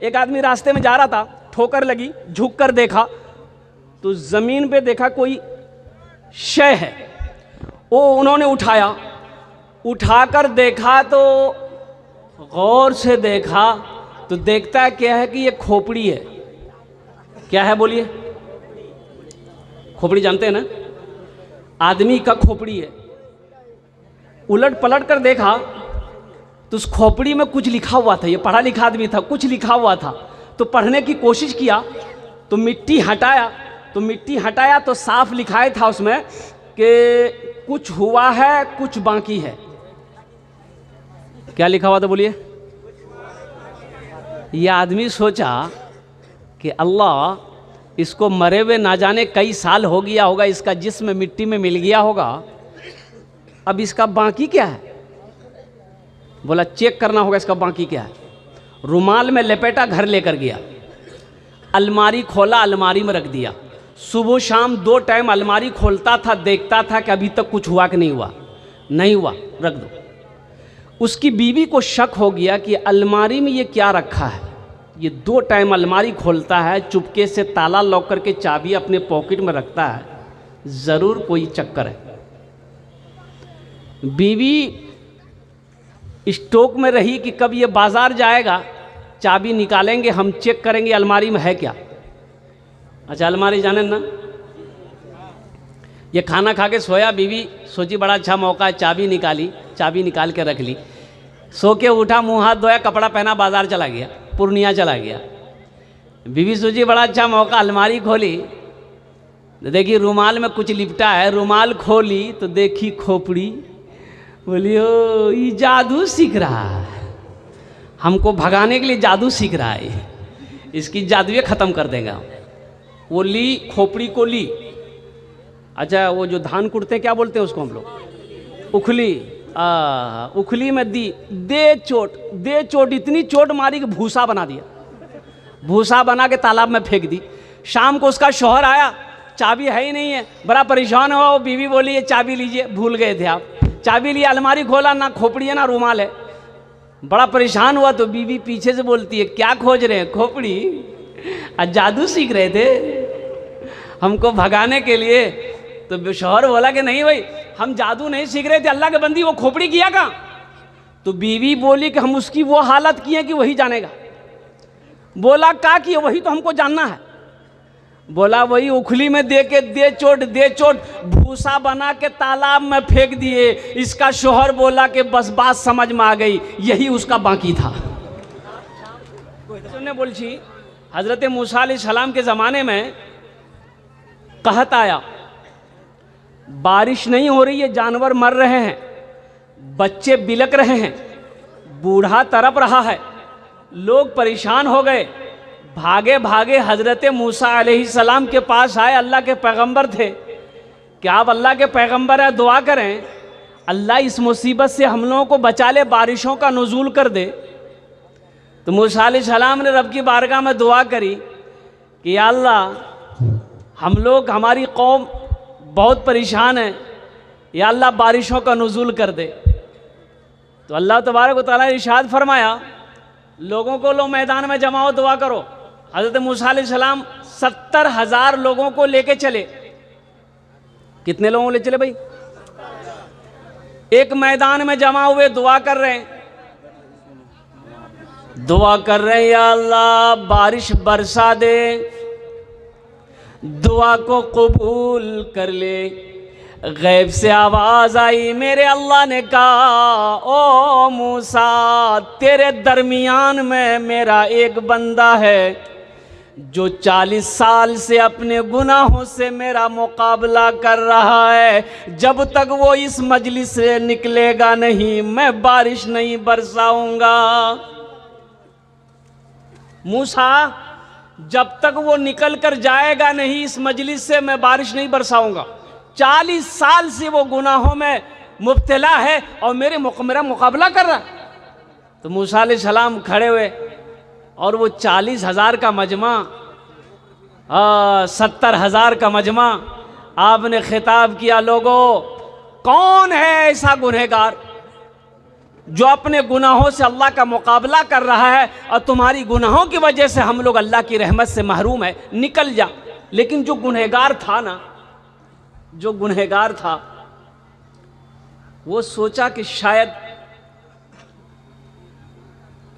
एक आदमी रास्ते में जा रहा था, ठोकर लगी, झुक कर देखा तो जमीन पे देखा कोई शय है। वो उन्होंने उठाया, उठाकर देखा तो गौर से देखा तो देखता है क्या है कि ये खोपड़ी है। क्या है बोलिए? खोपड़ी जानते हैं ना, आदमी का खोपड़ी है। उलट पलट कर देखा तो उस खोपड़ी में कुछ लिखा हुआ था। ये पढ़ा लिखा आदमी था, कुछ लिखा हुआ था। तो पढ़ने की कोशिश किया तो मिट्टी हटाया तो साफ लिखाया था उसमें कि कुछ हुआ है कुछ बाकी है। क्या लिखा हुआ था बोलिए? यह आदमी सोचा कि अल्लाह, इसको मरे हुए ना जाने कई साल हो गया होगा, इसका जिस्म मिट्टी में मिल गया होगा, अब इसका बाकी क्या है? बोला चेक करना होगा इसका बाकी क्या है। रुमाल में लपेटा, घर लेकर गया, अलमारी खोला, अलमारी में रख दिया। सुबह शाम 2 टाइम अलमारी खोलता था, देखता था कि अभी तक कुछ हुआ कि नहीं हुआ। नहीं हुआ, रख दो। उसकी बीवी को शक हो गया कि अलमारी में ये क्या रखा है। ये 2 टाइम अलमारी खोलता है, चुपके से ताला लॉक करके चाबी अपने पॉकेट में रखता है, ज़रूर कोई चक्कर है। बीवी स्टॉक में रही कि कब ये बाजार जाएगा, चाबी निकालेंगे, हम चेक करेंगे अलमारी में है क्या। अच्छा, अलमारी जाने ना, ये खाना खा के सोया, बीवी सोची बड़ा अच्छा मौका है, चाबी निकाली, चाबी निकाल के रख ली। सो के उठा, मुंह हाथ धोया, कपड़ा पहना, बाजार चला गया, पूर्णिया चला गया। बीवी सोची बड़ा अच्छा मौका, अलमारी खोली, देखी रुमाल में कुछ लिपटा है। रुमाल खोली तो देखी खोपड़ी। बोली ओ, ये जादू सीख रहा है, हमको भगाने के लिए जादू सीख रहा है, इसकी जादुए ख़त्म कर देगा। वो ली, खोपड़ी को ली। अच्छा, वो जो धान कुटते हैं क्या बोलते हैं उसको हम लोग? उखली। उखली में दी, दे चोट, इतनी चोट मारी कि भूसा बना दिया। भूसा बना के तालाब में फेंक दी। शाम को उसका शौहर आया, चाबी है ही नहीं है, बड़ा परेशान हुआ। वो बीवी बोली ये चाबी लीजिए, भूल गए थे आप। चाबी लिया, अलमारी खोला, ना खोपड़ी है ना रुमाल है। बड़ा परेशान हुआ तो बीवी पीछे से बोलती है क्या खोज रहे हैं? खोपड़ी। जादू सीख रहे थे हमको भगाने के लिए। तो शौहर बोला कि नहीं भाई, हम जादू नहीं सीख रहे थे, अल्लाह के बंदी वो खोपड़ी किया का। तो बीवी बोली कि हम उसकी वो हालत की है कि वही जानेगा। बोला का कि वही तो हमको जानना है। बोला वही उखली में दे के दे चोट, भूसा बना के तालाब में फेंक दिए। इसका शौहर बोला कि बस बात समझ में आ गई, यही उसका बाकी था। सुनने बोलछी हजरत मूसा अलैहिस्सलाम के ज़माने में कहत आया, बारिश नहीं हो रही है, जानवर मर रहे हैं, बच्चे बिलक रहे हैं, बूढ़ा तड़प रहा है, लोग परेशान हो गए। भागे भागे हजरत मूसा अलैहिस्सलाम के पास आए। अल्लाह के पैगंबर थे। क्या आप अल्लाह के पैगंबर हैं? दुआ करें अल्लाह इस मुसीबत से हम लोगों को बचा ले, बारिशों का नुज़ूल कर दे। तो मूसा अलैहिस्सलाम ने रब की बारगाह में दुआ करी कि या अल्लाह हम लोग, हमारी कौम बहुत परेशान है, या अल्लाह बारिशों का नुज़ूल कर दे। तो अल्लाह तबारक व तआला ने इरशाद फरमाया, लोगों को लो मैदान में जमाओ, दुआ करो। हज़रत मूसा अलैहिस्सलाम 70,000 लोगों को लेके चले। कितने लोगों को ले चले भाई? एक मैदान में जमा हुए, दुआ कर रहे हैं, या अल्लाह बारिश बरसा दे, दुआ को कबूल कर ले। गैब से आवाज आई, मेरे अल्लाह ने कहा ओ मूसा, तेरे दरमियान में मेरा एक बंदा है जो 40 साल से अपने गुनाहों से मेरा मुकाबला कर रहा है। जब तक वो इस मजलिस से निकलेगा नहीं, मैं बारिश नहीं बरसाऊंगा। मूसा, जब तक वो निकल कर जाएगा नहीं इस मजलिस से, मैं बारिश नहीं बरसाऊंगा। 40 साल से वो गुनाहों में मुब्तला है और मेरा मुकाबला कर रहा। तो मूसा अलैहिस्सलाम खड़े हुए और वो 40,000 का मजमा, 70,000 का मजमा, आपने खिताब किया, लोगों कौन है ऐसा गुनहगार जो अपने गुनाहों से अल्लाह का मुकाबला कर रहा है और तुम्हारी गुनाहों की वजह से हम लोग अल्लाह की रहमत से महरूम है, निकल जा। लेकिन जो गुनहगार था ना, जो गुनहगार था, वो सोचा कि शायद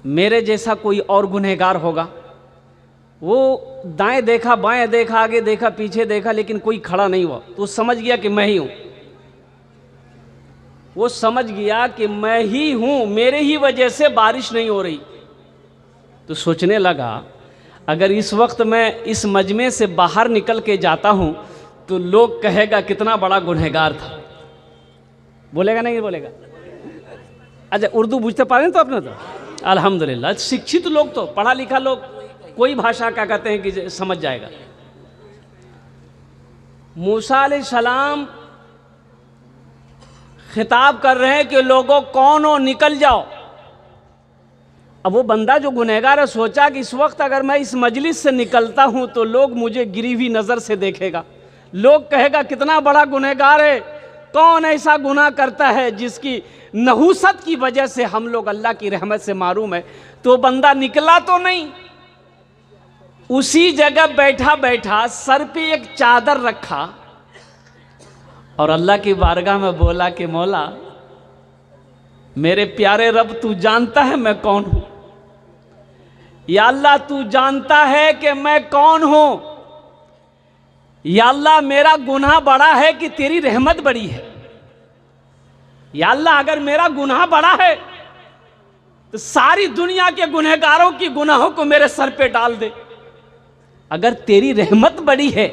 मेरे जैसा कोई और गुनहगार होगा। वो दाएं देखा, बाएं देखा, आगे देखा, पीछे देखा, लेकिन कोई खड़ा नहीं हुआ। तो समझ गया कि मैं ही हूं। वो समझ गया कि मैं ही हूं, मेरे ही वजह से बारिश नहीं हो रही। तो सोचने लगा, अगर इस वक्त मैं इस मजमे से बाहर निकल के जाता हूं तो लोग कहेगा कितना बड़ा गुनहगार था। बोलेगा नहीं बोलेगा? अच्छा, उर्दू बुझते पा रहे हैं तो अपने तो अल्हम्दुलिल्लाह, शिक्षित लोग तो, पढ़ा लिखा लोग, कोई भाषा क्या कहते हैं कि समझ जाएगा। मूसा अलैहिस्सलाम खिताब कर रहे हैं कि लोगों कौन हो, निकल जाओ। अब वो बंदा जो गुनहगार है सोचा कि इस वक्त अगर मैं इस मजलिस से निकलता हूं तो लोग मुझे गिरी हुई नज़र से देखेगा, लोग कहेगा कितना बड़ा गुनहगार है, कौन ऐसा गुनाह करता है जिसकी नहूसत की वजह से हम लोग अल्लाह की रहमत से मारूम है। तो बंदा निकला तो नहीं, उसी जगह बैठा बैठा सर पे एक चादर रखा और अल्लाह की बारगाह में बोला कि मौला, मेरे प्यारे रब, तू जानता है मैं कौन हूं। या अल्लाह, तू जानता है कि मैं कौन हूं। या अल्लाह, मेरा गुनाह बड़ा है कि तेरी रहमत बड़ी है। या अल्लाह, अगर मेरा गुनाह बड़ा है तो सारी दुनिया के गुनहगारों की गुनाहों को मेरे सर पे डाल दे। अगर तेरी रहमत बड़ी है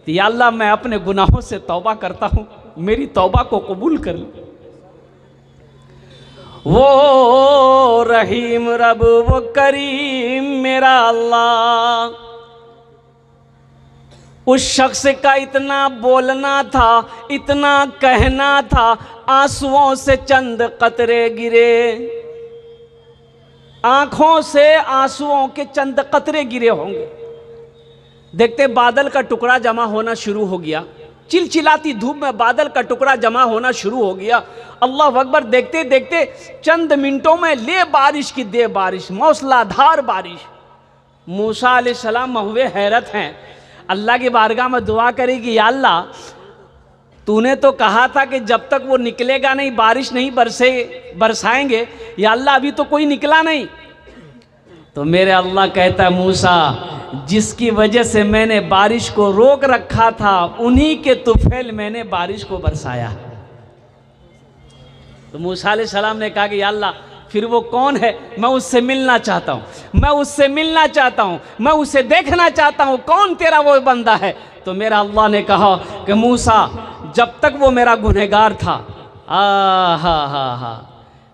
तो या अल्लाह, मैं अपने गुनाहों से तौबा करता हूं, मेरी तौबा को कबूल कर ले। वो रहीम रब, वो करीम मेरा अल्लाह। उस शख्स का इतना बोलना था, इतना कहना था, आंसुओं से चंद कतरे गिरे, आंखों से आंसुओं के चंद कतरे गिरे होंगे। देखते बादल का टुकड़ा जमा होना शुरू हो गया, चिलचिलाती धूप में बादल का टुकड़ा जमा होना शुरू हो गया। अल्लाह अकबर, देखते देखते चंद मिनटों में ले बारिश की दे बारिश, मौसलाधार बारिश। मूसा अलैहिस्सलाम हुए हैरत हैं, अल्लाह की बारगाह में दुआ करेगी, या अल्लाह, तूने तो कहा था कि जब तक वो निकलेगा नहीं बारिश नहीं बरसाएंगे। या अल्लाह, अभी तो कोई निकला नहीं। तो मेरे अल्लाह कहता है, मूसा, जिसकी वजह से मैंने बारिश को रोक रखा था, उन्हीं के तुफैल मैंने बारिश को बरसाया। तो मूसा अलैहिस्सलाम ने कहा कि या अल्लाह, फिर वो कौन है? मैं उससे मिलना चाहता हूँ, मैं उससे मिलना चाहता हूँ, मैं उसे देखना चाहता हूँ, कौन तेरा वो बंदा है? तो मेरा अल्लाह ने कहा कि मूसा, जब तक वो मेरा गुनहगार था,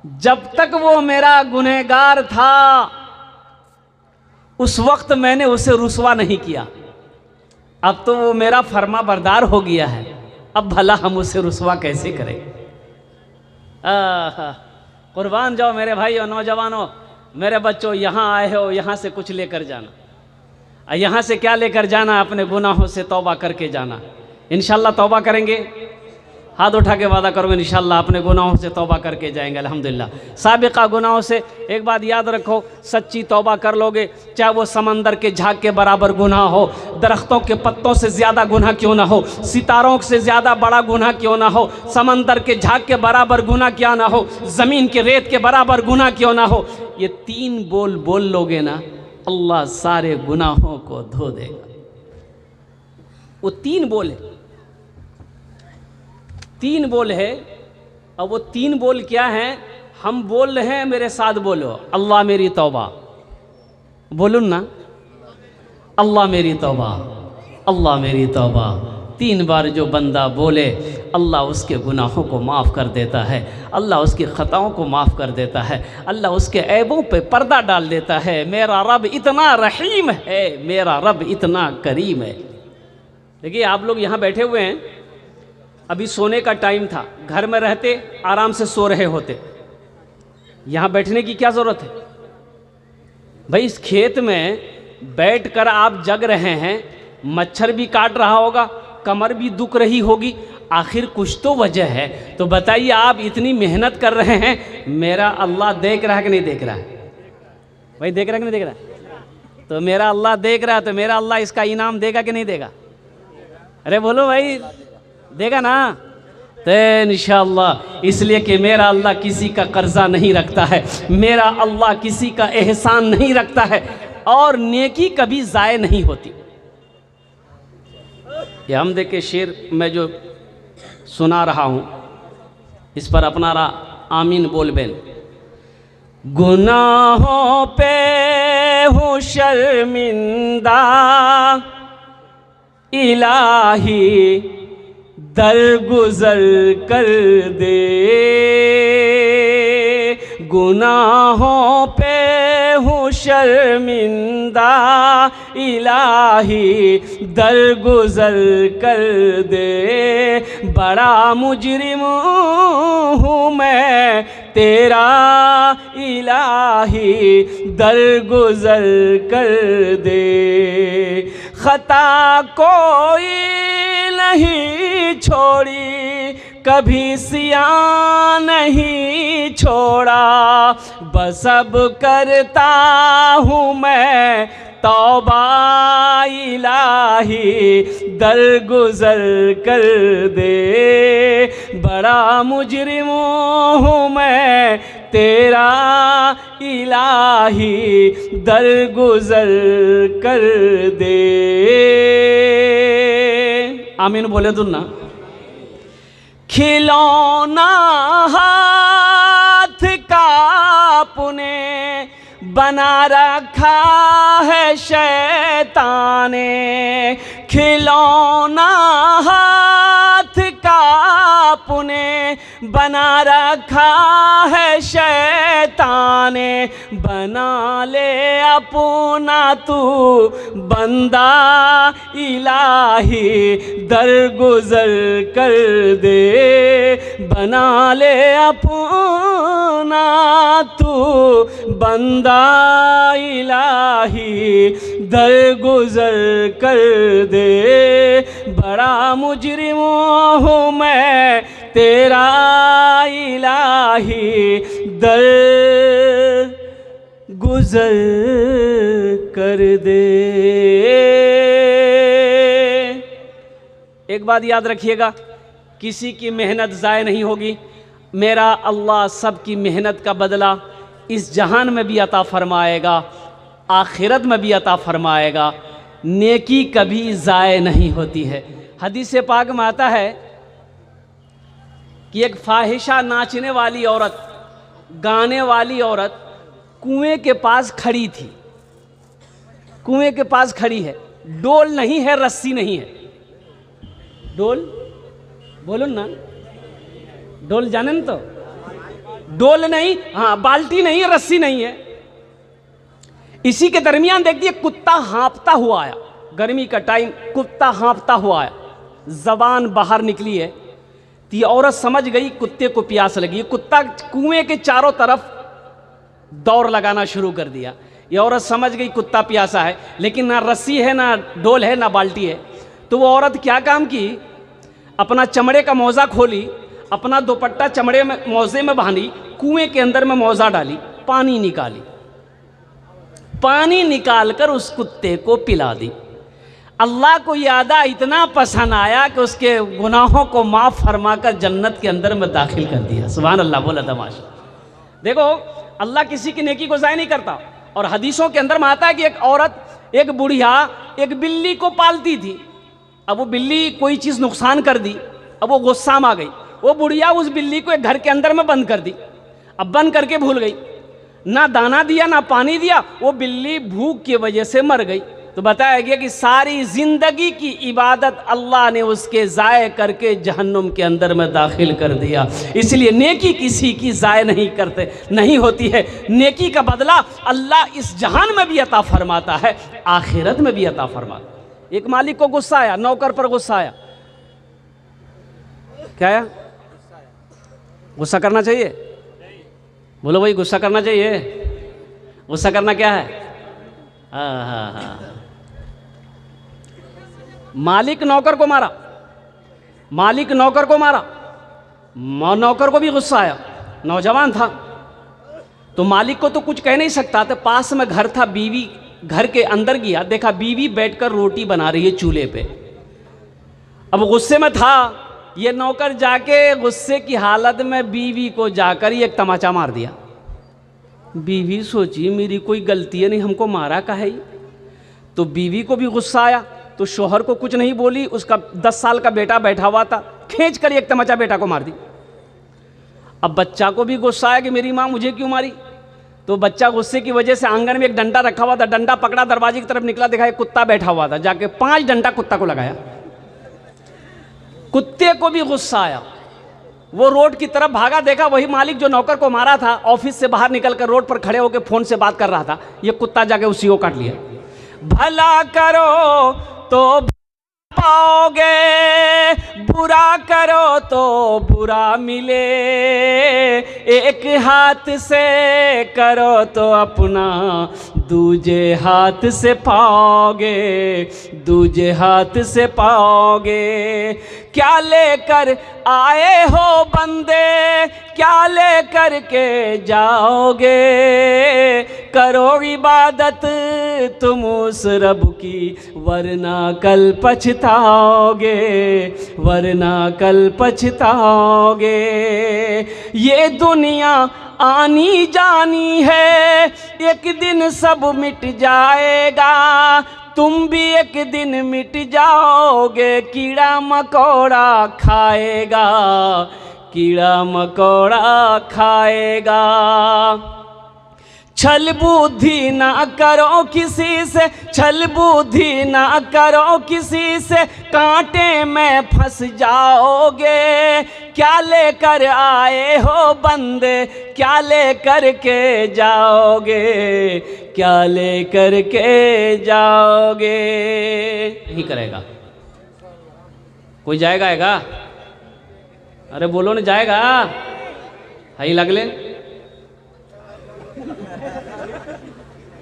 जब तक वो मेरा गुनहगार था, उस वक्त मैंने उसे रुसवा नहीं किया। अब तो वो मेरा फर्मा बरदार हो गया है, अब भला हम उसे रुसवा कैसे करें? कुर्बान जाओ मेरे भाई और नौजवानों, मेरे बच्चों, यहाँ आए हो, यहाँ से कुछ लेकर जाना। यहाँ से क्या लेकर जाना? अपने गुनाहों से तौबा करके जाना। इंशाल्लाह तौबा करेंगे, हाथ उठा के वादा करोगे इंशाल्लाह अपने गुनाहों से तौबा करके जाएंगे अल्हम्दुलिल्लाह। साबिक़ा गुनाहों से एक बात याद रखो, सच्ची तौबा कर लोगे, चाहे वो समंदर के झाग के बराबर गुनाह हो, दरख्तों के पत्तों से ज़्यादा गुनाह क्यों ना हो, सितारों से ज़्यादा बड़ा गुनाह क्यों ना हो, समंदर के झाग के बराबर गुनाह क्या ना हो, ज़मीन के रेत के बराबर गुनाह क्यों ना हो, ये 3 बोल लोगे ना, अल्लाह सारे गुनाहों को धो देगा। वो 3 बोल है, 3 बोल है। और वो 3 बोल क्या हैं? हम बोल रहे हैं, मेरे साथ बोलो, अल्लाह मेरी तौबा, बोलो ना, अल्लाह मेरी तौबा, अल्लाह मेरी तौबा। 3 बार जो बंदा बोले, अल्लाह उसके गुनाहों को माफ़ कर देता है, अल्लाह उसकी ख़ताओं को माफ़ कर देता है, अल्लाह उसके ऐबों पे पर्दा डाल देता है। मेरा रब इतना रहीम है, मेरा रब इतना करीम है। देखिए, आप लोग यहाँ बैठे हुए हैं, अभी सोने का टाइम था, घर में रहते आराम से सो रहे होते, यहाँ बैठने की क्या ज़रूरत है भाई? इस खेत में बैठकर आप जग रहे हैं, मच्छर भी काट रहा होगा, कमर भी दुख रही होगी, आखिर कुछ तो वजह है। तो बताइए, आप इतनी मेहनत कर रहे हैं, मेरा अल्लाह देख रहा है कि नहीं देख रहा है? भाई देख रहा है कि नहीं देख रहा है? तो मेरा अल्लाह देख रहा है, तो मेरा अल्लाह इसका इनाम देगा कि नहीं देगा? अरे बोलो भाई, देगा ना? तो इंशाअल्लाह, इसलिए कि मेरा अल्लाह किसी का कर्जा नहीं रखता है, मेरा अल्लाह किसी का एहसान नहीं रखता है, और नेकी कभी ज़ाय नहीं होती। ये हमदे के शेर मैं जो सुना रहा हूँ, इस पर अपना आमीन बोल बेन। गुनाहों पे हूँ शर्मिंदा, इलाही दरगुजर कर दे। गुनाहों पे हूँ शर्मिंदा, इलाही दरगुजर कर दे। बड़ा मुजरिम हूँ मैं तेरा, इलाही दरगुजर कर दे। खता कोई नहीं छोड़ी, कभी सिया नहीं छोड़ा, बस अब करता हूँ मैं तौबा, इलाही दरगुजर कर दे। बड़ा मुजरिम हूँ मैं तेरा, इलाही दरगुजर कर दे। आमीन बोले तो ना। खिलौना हाथ का पुने बना रखा है शैतान ने। खिलौना हाथ का पुने बना रखा है शैतान ने। बना ले अपना तू बंदा, इलाही दरगुजर कर दे। बना ले अपना तू बंदा, इलाही दरगुजर कर दे। बड़ा मुजरिम हूँ मैं तेरा, इलाही दरगुजर कर दे। एक बात याद रखिएगा, किसी की मेहनत ज़ाय नहीं होगी। मेरा अल्लाह सबकी मेहनत का बदला इस जहान में भी अता फरमाएगा, आखिरत में भी अता फरमाएगा। नेकी कभी ज़ाय नहीं होती है। हदीस पाक में आता है कि एक फाहिशा नाचने वाली औरत, गाने वाली औरत कुएं के पास खड़ी थी। कुएं के पास खड़ी है, डोल नहीं है, रस्सी नहीं है। डोल बोलो ना, डोल जाने न तो, डोल नहीं, हाँ बाल्टी नहीं है, रस्सी नहीं है। इसी के दरमियान देखिए कुत्ता हाँफता हुआ आया। गर्मी का टाइम, कुत्ता हाँफता हुआ आया, जबान बाहर निकली है। तो ये औरत समझ गई कुत्ते को प्यास लगी। कुत्ता कुएं के चारों तरफ दौड़ लगाना शुरू कर दिया। ये औरत समझ गई कुत्ता प्यासा है, लेकिन ना रस्सी है, ना डोल है, ना बाल्टी है। तो वो औरत क्या काम की, अपना चमड़े का मौजा खोली, अपना दुपट्टा चमड़े में मौजे में बांधी, कुएं के अंदर में मौजा डाली, पानी निकाली, पानी निकालकर उस कुत्ते को पिला दी। अल्लाह को ये अदा इतना पसंद आया कि उसके गुनाहों को माफ़ फरमाकर जन्नत के अंदर में दाखिल कर दिया। सुभान अल्लाह, बोला तमाशा। देखो, अल्लाह किसी की नेकी को ज़ाय नहीं करता। और हदीसों के अंदर में आता है कि एक औरत, एक बुढ़िया एक बिल्ली को पालती थी। अब वो बिल्ली कोई चीज़ नुकसान कर दी, अब वो गुस्सा में आ गई। वो बुढ़िया उस बिल्ली को एक घर के अंदर में बंद कर दी। अब बंद करके भूल गई, ना दाना दिया ना पानी दिया। वो बिल्ली भूख की वजह से मर गई। तो बताया गया कि सारी जिंदगी की इबादत अल्लाह ने उसके ज़ाय करके जहन्नुम के अंदर में दाखिल कर दिया। इसलिए नेकी किसी की ज़ाय नहीं करते, नहीं होती है। नेकी का बदला अल्लाह इस जहान में भी अता फरमाता है, आखिरत में भी अता फरमाता है। एक मालिक को गुस्सा आया, नौकर पर गुस्सा आया। क्या आया? गुस्सा करना चाहिए? बोलो भाई, गुस्सा करना चाहिए? गुस्सा करना क्या है? हाँ। मालिक नौकर को मारा। मालिक नौकर को मारा, नौकर को भी गुस्सा आया, नौजवान था तो मालिक को तो कुछ कह नहीं सकता था। पास में घर था, बीवी घर के अंदर गया, देखा बीवी बैठकर रोटी बना रही है चूल्हे पे। अब गुस्से में था, ये नौकर जाके गुस्से की हालत में बीवी को जाकर ही एक तमाचा मार दिया। बीवी सोची मेरी कोई गलती है नहीं, हमको मारा काहे। तो बीवी को भी गुस्सा आया तो शोहर को कुछ नहीं बोली। उसका 10 साल का बेटा बैठा हुआ था, खींच कर एक तमाचा बेटा को मार दी। अब बच्चा को भी गुस्सा आया कि मेरी माँ मुझे क्यों मारी। तो बच्चा गुस्से की वजह से आंगन में एक डंडा रखा हुआ था, डंडा पकड़ा, दरवाजे की तरफ निकला, देखा एक कुत्ता बैठा हुआ था, जाके 5 डंडा कुत्ता को लगाया। कुत्ते को भी गुस्सा आया, वो रोड की तरफ भागा, देखा वही मालिक जो नौकर को मारा था ऑफिस से बाहर निकलकर रोड पर खड़े होकर फोन से बात कर रहा था। ये कुत्ता जाके उसी को काट लिया। भला करो तो पाओगे, बुरा करो तो बुरा मिले, एक हाथ से करो तो अपना दूजे हाथ से पाओगे, दूजे हाथ से पाओगे। क्या लेकर आए हो बंदे, क्या लेकर के जाओगे, करो इबादत तुम उस रब की, वरना कल पछताओगे, वरना कल पछताओगे। ये दुनिया आनी जानी है, एक दिन सब मिट जाएगा, तुम भी एक दिन मिट जाओगे। कीड़ा मकोड़ा खाएगा, कीड़ा मकोड़ा खाएगा। छल बुद्धि ना करो किसी से, छल बुद्धि ना करो किसी से, कांटे में फंस जाओगे। क्या लेकर आए हो बंदे, क्या लेकर के जाओगे, क्या लेकर के जाओगे। नहीं करेगा कोई, जाएगा आएगा, अरे बोलो ना, जाएगा हाई लगले।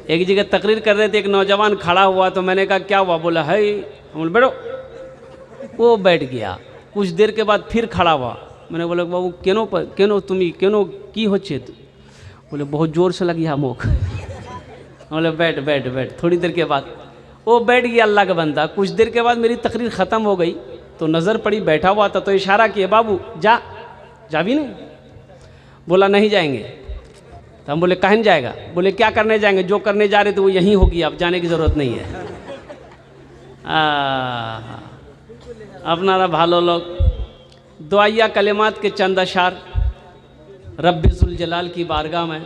एक जगह तकरीर कर रहे थे, एक नौजवान खड़ा हुआ तो मैंने कहा क्या हुआ, बोला है, हम बोले बैठो। वो बैठ गया, कुछ देर के बाद फिर खड़ा हुआ। मैंने बोला बाबू केनो पर केनो तुम्हें केनो की होच्छे। बोले बहुत जोर से लगी मोक। बोले बैठ बैठ बैठ। थोड़ी देर के बाद वो बैठ गया, अल्लाह का बंदा। कुछ देर के बाद मेरी तकरीर ख़त्म हो गई तो नज़र पड़ी, बैठा हुआ था तो इशारा किया, बाबू जा, जा भी नहीं। बोला नहीं जाएंगे। तो हम बोले कहीं जाएगा, बोले क्या करने जाएंगे, जो करने जा रहे थे वो यहीं होगी, अब जाने की ज़रूरत नहीं है। अपनारा भालो लोग, दुआया कलिमात के चंद अशार रब्बे ज़ुल जलाल की बारगाह में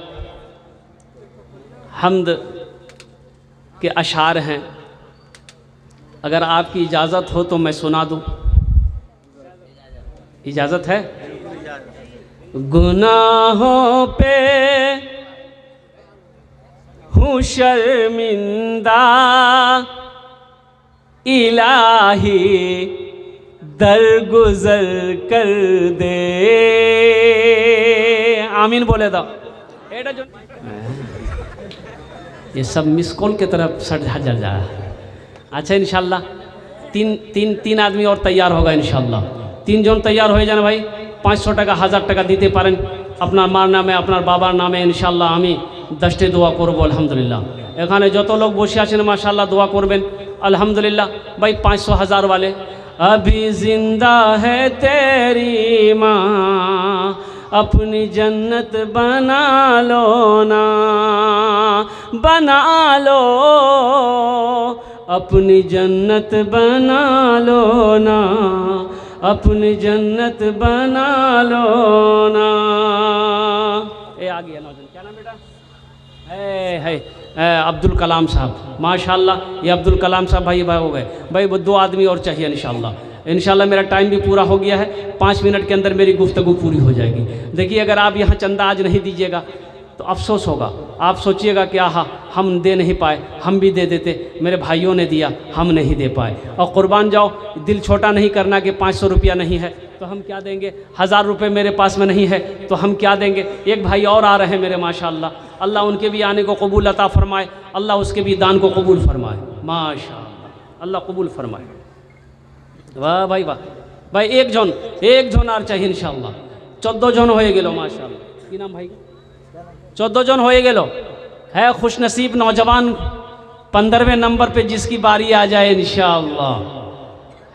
हम्द के अशार हैं। अगर आपकी इजाज़त हो तो मैं सुना दूँ, इजाज़त है? गुनाहों पे हूँ शर्मिंदा, इलाही दरगुजर कर दे। आमीन बोले तो ये सब मिस कॉल की तरफ सट जा रहा है। अच्छा इंशाल्लाह तीन आदमी और तैयार होगा इंशाल्लाह। 3 जन तैयार हो जाना भाई, 500 টাকা 1000 টাকা দিতে পারেন আপনার মার নামে আপনার বাবার নামে ইনশাআল্লাহ। আমি 10টি দোয়া করব আলহামদুলিল্লাহ। এখানে যত লোক বসে আছেন মাশাআল্লাহ দোয়া করবেন अल्हम्दुलिल्लाह। भाई 500 1000 वाले, अभी जिंदा है तेरी माँ, अपनी जन्नत बना लो ना, बना लो अपनी जन्नत बना लो ना, अपनी जन्नत बना लो ना। ए आ गया नौजवान, क्या नाम बेटा? है अब्दुल कलाम साहब, माशाल्लाह। ये अब्दुल कलाम साहब भाई हो गए। भाई वो 2 आदमी और चाहिए इंशाल्लाह। इंशाल्लाह मेरा टाइम भी पूरा हो गया है, 5 मिनट के अंदर मेरी गुफ्तगू पूरी हो जाएगी। देखिए अगर आप यहाँ चंदा आज नहीं दीजिएगा तो अफसोस होगा। आप सोचिएगा कि आहा हम दे नहीं पाए, हम भी दे देते, मेरे भाइयों ने दिया हम नहीं दे पाए। और कुर्बान जाओ, दिल छोटा नहीं करना कि 500 रुपया नहीं है तो हम क्या देंगे, 1000 रुपये मेरे पास में नहीं है तो हम क्या देंगे। एक भाई और आ रहे हैं मेरे माशाअल्लाह, अल्लाह उनके भी आने को कबूल अता फरमाए, अल्लाह उसके भी दान को कबूल फरमाए माशाअल्लाह, अल्लाह कबूल फरमाए। वाह भाई वाह, भाई एक जन আর चाहिए इंशाल्लाह 14 জন হয়ে গেল माशाल्लाह কি নাম ভাই 14 জন হয়ে গেল है खुशनसीब नौजवान 15वें नंबर पे जिसकी बारी आ जाए इंशाल्लाह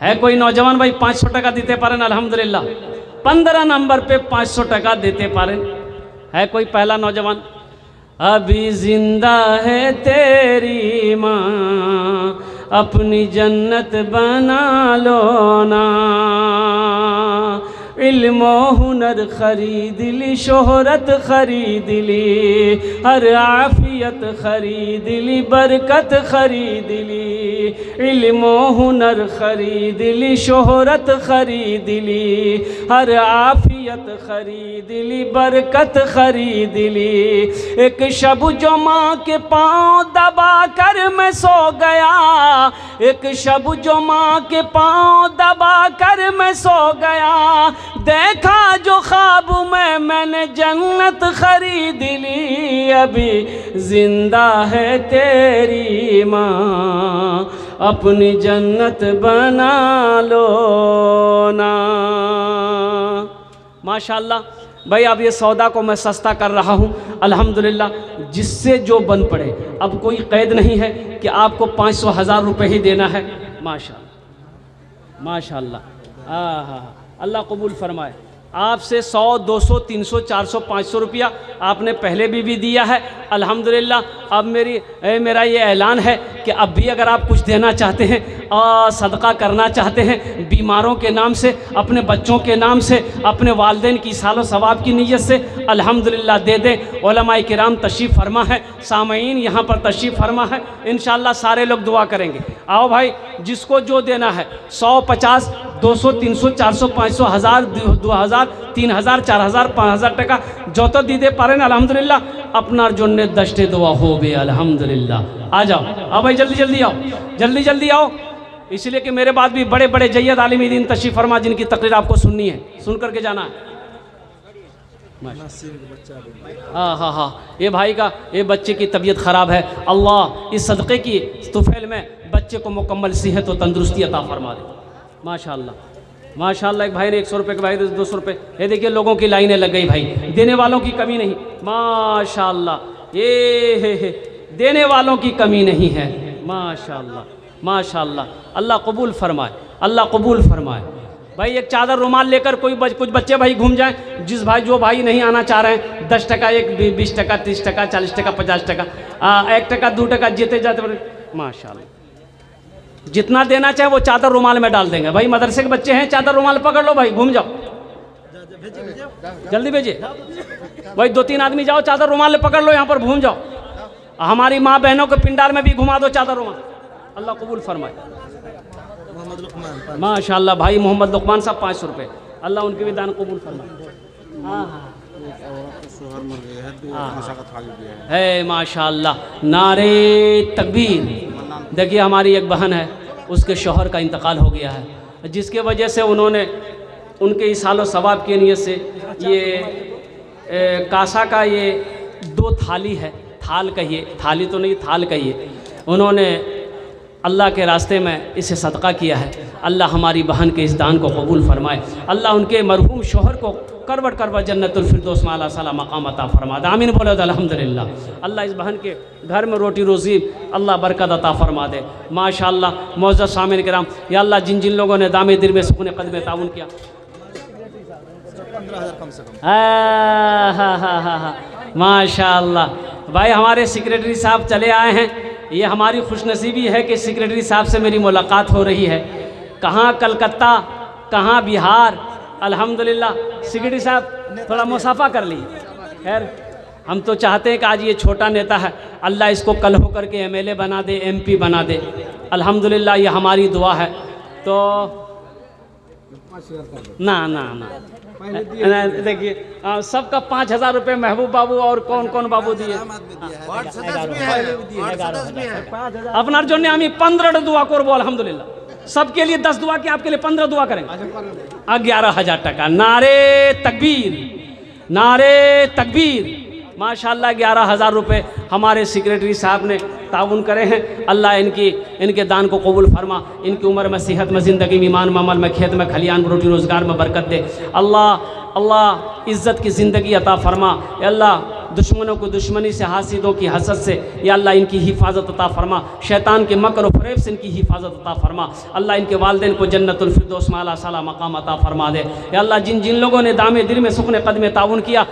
है कोई नौजवान भाई 500 টাকা দিতে পারেন अल्हम्दुलिल्लाह 15 नंबर पे 500 টাকা দিতে পারেন है कोई पहला नौजवान अभी जिंदा है तेरी माँ अपनी जन्नत बना लो ना इल्म हुनर खरीद ली शोहरत खरीद ली हर आफियत खरीद ली बरकत खरीद ली इल्म हुनर खरीद ली शोहरत खरीद ली हर आफियत खरीद ली बरकत खरीद ली एक शब जो माँ के पाँव दबा कर मैं सो गया एक शब जो माँ के पाँव दबा कर मैं सो गया देखा जो ख्वाब में मैंने जन्नत खरीद ली अभी जिंदा है तेरी माँ अपनी जन्नत बना लो ना माशाल्लाह भाई अब ये सौदा को मैं सस्ता कर रहा हूँ अल्हम्दुलिल्लाह जिससे जो बन पड़े अब कोई कैद नहीं है कि आपको 500,000 रुपये ही देना है माशाल्लाह माशाल्लाह हाँ अल्लाह कबूल फरमाए आपसे 100 200 300 400 500 रुपया आपने पहले भी दिया है अल्हम्दुलिल्लाह अब मेरा ये ऐलान है कि अब भी अगर आप कुछ देना चाहते हैं और सदका करना चाहते हैं बीमारों के नाम से अपने बच्चों के नाम से अपने वालिदैन की सालो सवाब की नीयत से अल्हम्दुलिल्लाह दे दें उलमाए किराम तशरीफ़ फरमा है सामईन यहाँ पर तशरीफ़ फरमा है इंशाअल्लाह सारे लोग दुआ करेंगे आओ भाई जिसको जो देना है 100 50 200 300 400 500 1000 2000 3000 4000 5000 টাকা যত দিতে পারেন আলহামদুলিল্লাহ আপনার জন্য 10टे दुआ हो गए अल्हम्दुलिल्लाह आ जाओ आओ भाई जल्दी आओ इसलिए कि मेरे बाद भी बड़े बड़े जय्यद आलिम दीन तशरीफ़ फरमा जिनकी तकरीर आपको सुननी है सुन करके जाना है हाँ ये भाई का ये बच्चे की तबीयत ख़राब है अल्लाह इस सदक़े की तुफ़ैल में बच्चे को मुकम्मल सेहत और तंदुरुस्ती अता फरमा दे माशाल्लाह माशाल्लाह एक भाई ने 100 रुपये के भाई 200 रुपये ये देखिए लोगों की लाइनें लग गई भाई देने वालों की कमी नहीं माशाल्लाह ये देने वालों की कमी नहीं है माशाल्लाह अल्लाह कबूल फरमाए भाई एक चादर रुमाल लेकर कुछ बच्चे भाई घूम जाएं जिस भाई जो भाई नहीं आना चाह रहे हैं 10 टका एक 20 टका 30 टका 40 टका 50 टका 1 टका 2 टका जीते जाते माशाल्लाह जितना देना चाहे वो चादर रुमाल में डाल देंगे भाई मदरसे के बच्चे हैं चादर रुमाल पकड़ लो भाई घूम जाओ जल्दी भेजिए भाई 2-3 आदमी जाओ चादर रुमाल पकड़ लो यहाँ पर घूम जाओ हमारी माँ बहनों के पिंडार में भी घुमा दो चादर रुमाल अल्लाह कबूल फरमाए माशाल्लाह भाई मोहम्मद लुकमान साहब 500 रुपये अल्लाह उनके भी दान कबूल फरमाए है माशाल्लाह नारे तकबीर देखिए हमारी एक बहन है उसके शौहर का इंतकाल हो गया है जिसके वजह से उन्होंने उनके इसालो सवाब के नियत से ये कासा का ये 2 थाली है थाल कहिए थाली तो नहीं थाल कहिए उन्होंने अल्लाह के रास्ते में इसे सदका किया है अल्लाह हमारी बहन के इस दान को कबूल फरमाए अल्लाह उनके मरहूम शौहर को करवट जन्नतुल फिरदौस में आला साला मकाम अता फरमा दे आमीन बोलो अल्हम्दुलिल्लाह अल्लाह इस बहन के घर में रोटी रोज़ी अल्लाह बरकत अता फरमा दे माशाल्लाह मौजूद सामिन किराम या अल्लाह जिन जिन लोगों ने दामे दिल में सुकून कदम ताउन किया माशाल्लाह भाई हमारे सेक्रेटरी साहब चले आए हैं ये हमारी खुशनसीबी है कि सेक्रेटरी साहब से मेरी मुलाकात हो रही है कहाँ कलकत्ता कहाँ बिहार अल्हम्दुलिल्लाह सेक्रेटरी साहब थोड़ा मुसाफा कर ली खैर हम तो चाहते हैं कि आज ये छोटा नेता है अल्लाह इसको कल हो करके MLA बना दे MP बना दे अल्हम्दुलिल्लाह ये हमारी दुआ है तो ना देखिए सबका 5,000 रुपये महबूब बाबू और कौन कौन बाबू दिए अपनार জন্য আমি 15 दुआ करबो अल्हम्दुलिल्लाह सबके लिए 10 दुआ की आपके लिए 15 दुआ करेंगे 11,000 टका नारे तकबीर माशाल्लाह 11,000 रुपये हमारे सेक्रेटरी साहब ने ताउन करे हैं। अल्लाह इनके दान को कबूल फरमा, इनकी उम्र में, सेहत में, ज़िंदगी में, ईमान में, अमल में, खेत में, खलियान में, रोटी रोज़गार में बरकत दे। अल्लाह इज़्ज़त की ज़िंदगी अता फरमा। अल्लाह दुश्मनों को दुश्मनी से, हासिदों की हसद से या अल्लाह इनकी हिफाजत अता फरमा। शैतान के मकर और फरेब से इनकी हिफाजत अता फरमा। अल्लाह इनके वालिदैन को जन्नतुल फिरदौस में आला साला मकाम अता फरमा दे। या अल्लाह जिन जिन लोगों ने दामे दिल में सुखने कदम ताउन किया